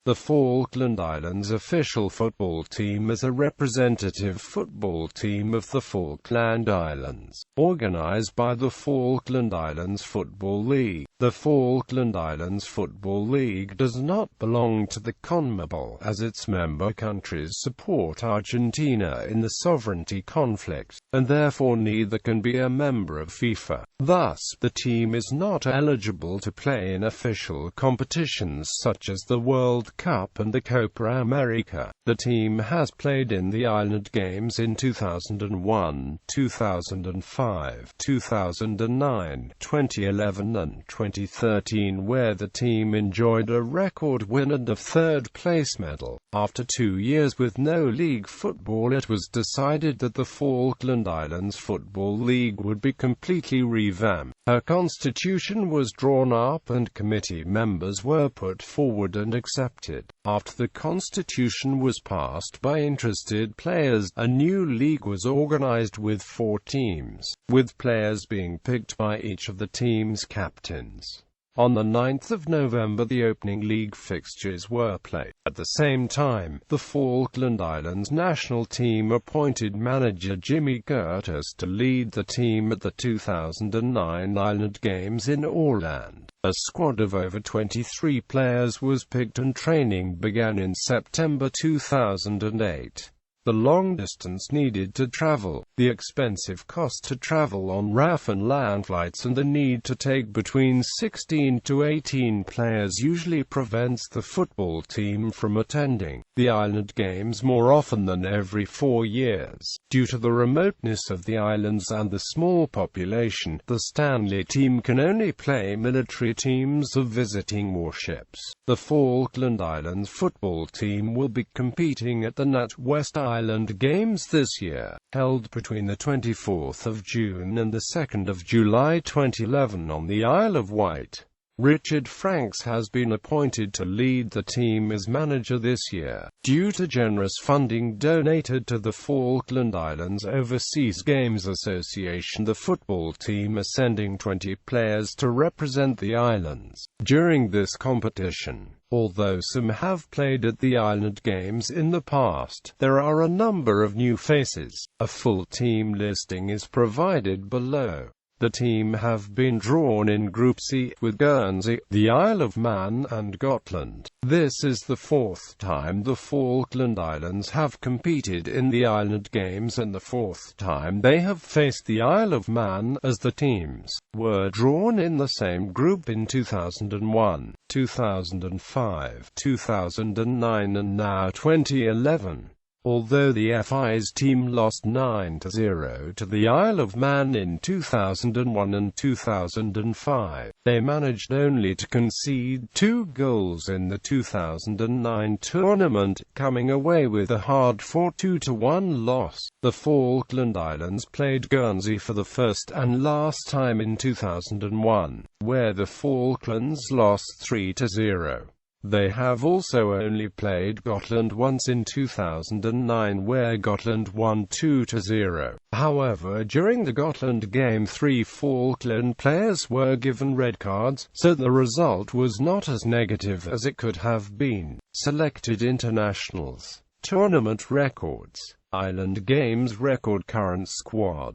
The Falkland Islands official football team is a representative football team of the Falkland Islands, organized by the Falkland Islands Football League. The Falkland Islands Football League does not belong to the CONMEBOL, as its member countries support Argentina in the sovereignty conflict, and therefore neither can be a member of FIFA. Thus, the team is not eligible to play in official competitions such as the World Cup and the Copa América. The team has played in the Island Games in 2001, 2005, 2009, 2011 and 2013, where the team enjoyed a record win and a third-place medal. After 2 years with no league football, it was decided that the Falkland Islands Football League would be completely revamped. Her constitution was drawn up and committee members were put forward and accepted. After the constitution was passed by interested players, a new league was organized with 4 teams, with players being picked by each of the team's captains. On the 9th of November, the opening league fixtures were played. At the same time, the Falkland Islands national team appointed manager Jimmy Curtis to lead the team at the 2009 Island Games in Orlando. A squad of over 23 players was picked and training began in September 2008. The long distance needed to travel, the expensive cost to travel on RAF and land flights, and the need to take between 16 to 18 players usually prevents the football team from attending the Island Games more often than every 4 years. Due to the remoteness of the islands and the small population, the Stanley team can only play military teams of visiting warships. The Falkland Islands football team will be competing at the NatWest Island Games this year, held between the 24th of June and the 2nd of July 2011 on the Isle of Wight. Richard Franks has been appointed to lead the team as manager this year, due to generous funding donated to the Falkland Islands Overseas Games Association. The football team is sending 20 players to represent the islands during this competition. Although some have played at the Island Games in the past, there are a number of new faces. A full team listing is provided below. The team have been drawn in Group C, with Guernsey, the Isle of Man, and Gotland. This is the 4th time the Falkland Islands have competed in the Island Games and the 4th time they have faced the Isle of Man, as the teams were drawn in the same group in 2001, 2005, 2009 and now 2011. Although the FI's team lost 9-0 to the Isle of Man in 2001 and 2005, they managed only to concede 2 goals in the 2009 tournament, coming away with a hard-fought 2-1 loss. The Falkland Islands played Guernsey for the first and last time in 2001, where the Falklands lost 3-0. They have also only played Gotland once in 2009, where Gotland won 2-0. However, during the Gotland game 3 Falkland players were given red cards, so the result was not as negative as it could have been. Selected internationals. Tournament records. Island Games record. Current squad.